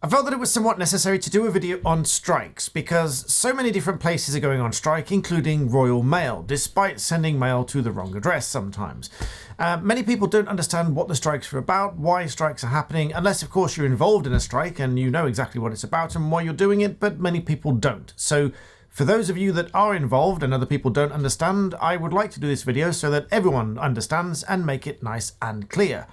I felt that it was somewhat necessary to do a video on strikes because so many different places are going on strike, including Royal Mail, despite sending mail to the wrong address sometimes. Many people don't understand what the strikes are about, why strikes are happening, unless of course you're involved in a strike and you know exactly what it's about and why you're doing it, but many people don't. So for those of you that are involved and other people don't understand, I would like to do this video so that everyone understands and make it nice and clear.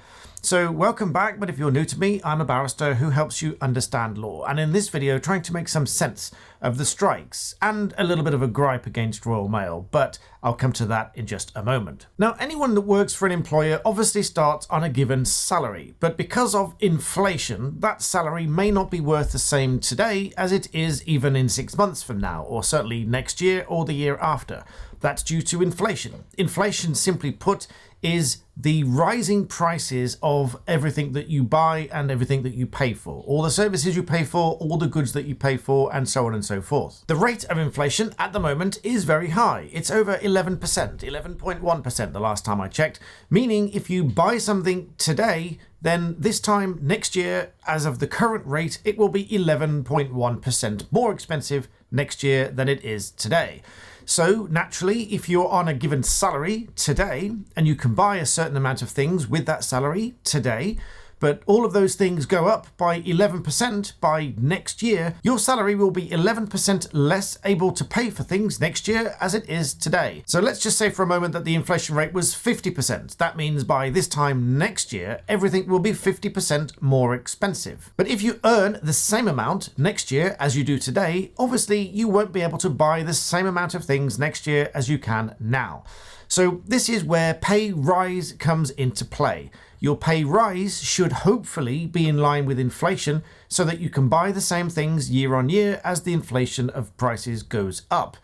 So welcome back, but if you're new to me, I'm a barrister who helps you understand law, and in this video trying to make some sense of the strikes and a little bit of a gripe against Royal Mail, but I'll come to that in just a moment. Now, anyone that works for an employer obviously starts on a given salary, but because of inflation, that salary may not be worth the same today as it is even in 6 months from now, or certainly next year or the year after. That's due to inflation. Inflation, simply put, is the rising prices of everything that you buy and everything that you pay for. All the services you pay for, all the goods that you pay for, and so on and so forth. The rate of inflation at the moment is very high. It's over 11%, 11.1% the last time I checked, meaning if you buy something today, then this time next year, as of the current rate, it will be 11.1% more expensive next year than it is today. So naturally, if you're on a given salary today and you can buy a certain amount of things with that salary today, but all of those things go up by 11% by next year, your salary will be 11% less able to pay for things next year as it is today. So let's just say for a moment that the inflation rate was 50%. That means by this time next year, everything will be 50% more expensive. But if you earn the same amount next year as you do today, obviously you won't be able to buy the same amount of things next year as you can now. So this is where pay rise comes into play. Your pay rise should hopefully be in line with inflation so that you can buy the same things year on year as the inflation of prices goes up.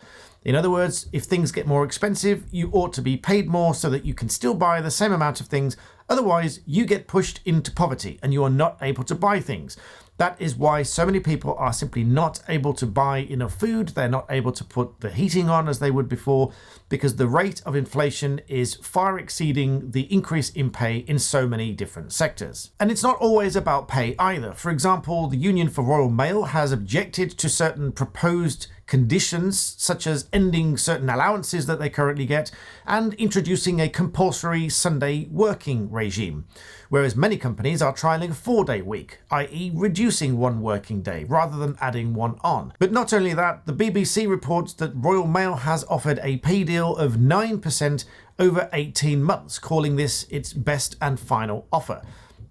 In other words, if things get more expensive, you ought to be paid more so that you can still buy the same amount of things. Otherwise, you get pushed into poverty and you are not able to buy things. That is why so many people are simply not able to buy enough food. They're not able to put the heating on as they would before because the rate of inflation is far exceeding the increase in pay in so many different sectors. And it's not always about pay either. For example, the Union for Royal Mail has objected to certain proposed conditions, such as ending certain allowances that they currently get and introducing a compulsory Sunday working regime. Whereas many companies are trialling a 4-day week, i.e. reducing one working day rather than adding one on. But not only that, the BBC reports that Royal Mail has offered a pay deal of 9% over 18 months, calling this its best and final offer.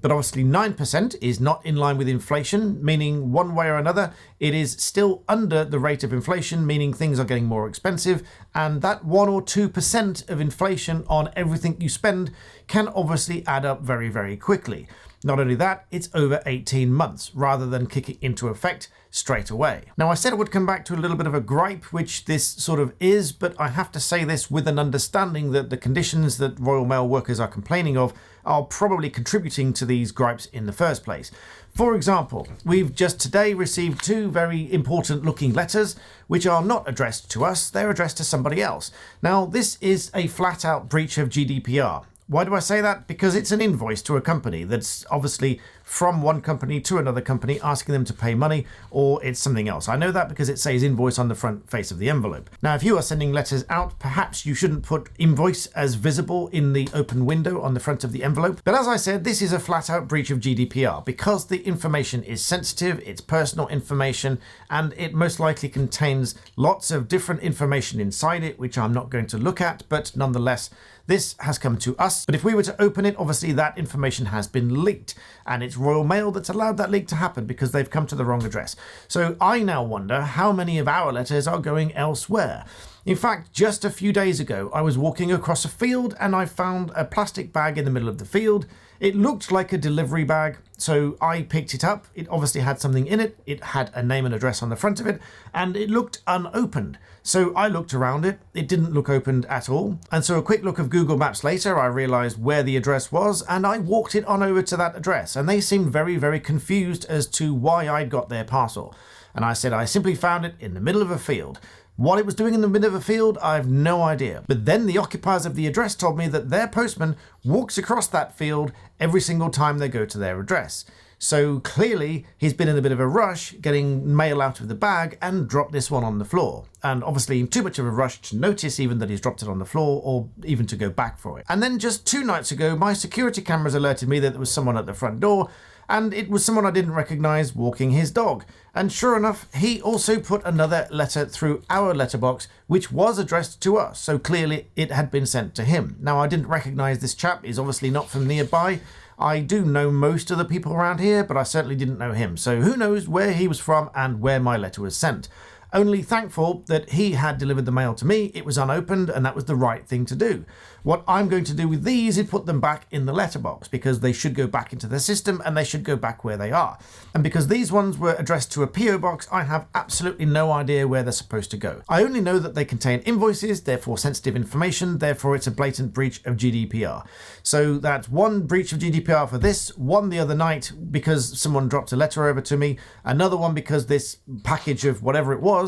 But obviously 9% is not in line with inflation, meaning one way or another, it is still under the rate of inflation, meaning things are getting more expensive, and that 1 or 2% of inflation on everything you spend can obviously add up very, very quickly. Not only that, it's over 18 months rather than kicking into effect straight away. Now, I said I would come back to a little bit of a gripe, which this sort of is, but I have to say this with an understanding that the conditions that Royal Mail workers are complaining of are probably contributing to these gripes in the first place. For example, we've just today received 2 very important looking letters which are not addressed to us, they're addressed to somebody else. Now, this is a flat out breach of GDPR. Why do I say that? Because it's an invoice to a company that's obviously from one company to another company asking them to pay money, or it's something else. I know that because it says invoice on the front face of the envelope. Now, if you are sending letters out, perhaps you shouldn't put invoice as visible in the open window on the front of the envelope. But as I said, this is a flat out breach of GDPR because the information is sensitive, it's personal information, and it most likely contains lots of different information inside it, which I'm not going to look at, but nonetheless, this has come to us. But if we were to open it, obviously that information has been leaked, and it's Royal Mail that's allowed that leak to happen because they've come to the wrong address. So I now wonder how many of our letters are going elsewhere. In fact, just a few days ago, I was walking across a field and I found a plastic bag in the middle of the field. It looked like a delivery bag, so I picked it up. It obviously had something in it. It had a name and address on the front of it, and it looked unopened. So I looked around it. It didn't look opened at all. And so a quick look of Google Maps later, I realized where the address was, and I walked it on over to that address. And they seemed very, very confused as to why I'd got their parcel. And I said, I simply found it in the middle of a field. What it was doing in the middle of a field, I have no idea. But then the occupiers of the address told me that their postman walks across that field every single time they go to their address. So clearly he's been in a bit of a rush getting mail out of the bag and dropped this one on the floor. And obviously in too much of a rush to notice even that he's dropped it on the floor or even to go back for it. And then just 2 nights ago, my security cameras alerted me that there was someone at the front door, and it was someone I didn't recognize walking his dog. And sure enough, he also put another letter through our letterbox, which was addressed to us. So clearly it had been sent to him. Now, I didn't recognize this chap. He's obviously not from nearby. I do know most of the people around here, but I certainly didn't know him. So who knows where he was from and where my letter was sent. Only thankful that he had delivered the mail to me. It was unopened, and that was the right thing to do. What I'm going to do with these is put them back in the letterbox, because they should go back into the system and they should go back where they are. And because these ones were addressed to a PO box, I have absolutely no idea where they're supposed to go. I only know that they contain invoices, therefore sensitive information, therefore it's a blatant breach of GDPR. So that's 1 breach of GDPR for this, 1 the other night because someone dropped a letter over to me, another one because this package of whatever it was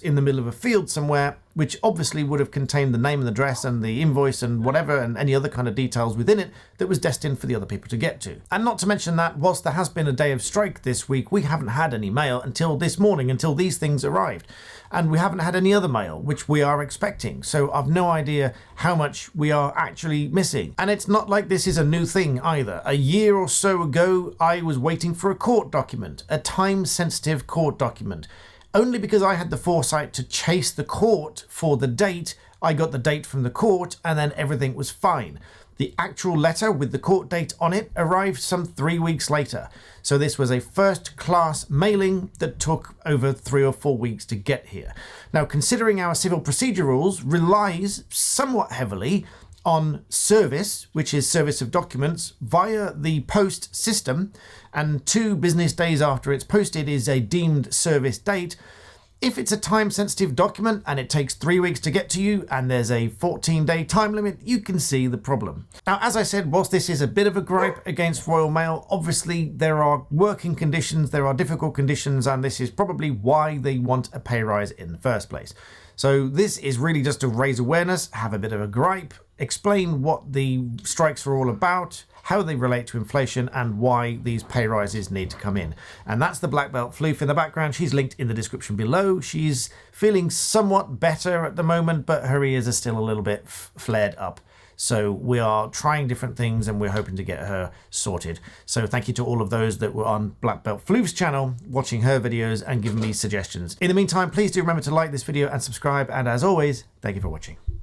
in the middle of a field somewhere, which obviously would have contained the name and address and the invoice and whatever and any other kind of details within it that was destined for the other people to get to. And not to mention that whilst there has been a day of strike this week, we haven't had any mail until this morning, until these things arrived. And we haven't had any other mail, which we are expecting. So I've no idea how much we are actually missing. And it's not like this is a new thing either. A year or so ago, I was waiting for a court document, a time-sensitive court document. Only because I had the foresight to chase the court for the date, I got the date from the court and then everything was fine. The actual letter with the court date on it arrived some 3 weeks later. So this was a first-class mailing that took over 3 or 4 weeks to get here. Now, considering our civil procedure rules relies somewhat heavily on service, which is service of documents, via the post system, and 2 business days after it's posted is a deemed service date. If it's a time-sensitive document and it takes 3 weeks to get to you and there's a 14-day time limit, you can see the problem. Now, as I said, whilst this is a bit of a gripe against Royal Mail, obviously there are working conditions, there are difficult conditions, and this is probably why they want a pay rise in the first place. So this is really just to raise awareness, have a bit of a gripe, explain what the strikes are all about, how they relate to inflation, and why these pay rises need to come in. And that's the Black Belt Floof in the background. She's linked in the description below. She's feeling somewhat better at the moment, but her ears are still a little bit flared up. So we are trying different things and we're hoping to get her sorted. So thank you to all of those that were on Black Belt Floof's channel, watching her videos and giving me suggestions. In the meantime, please do remember to like this video and subscribe. And as always, thank you for watching.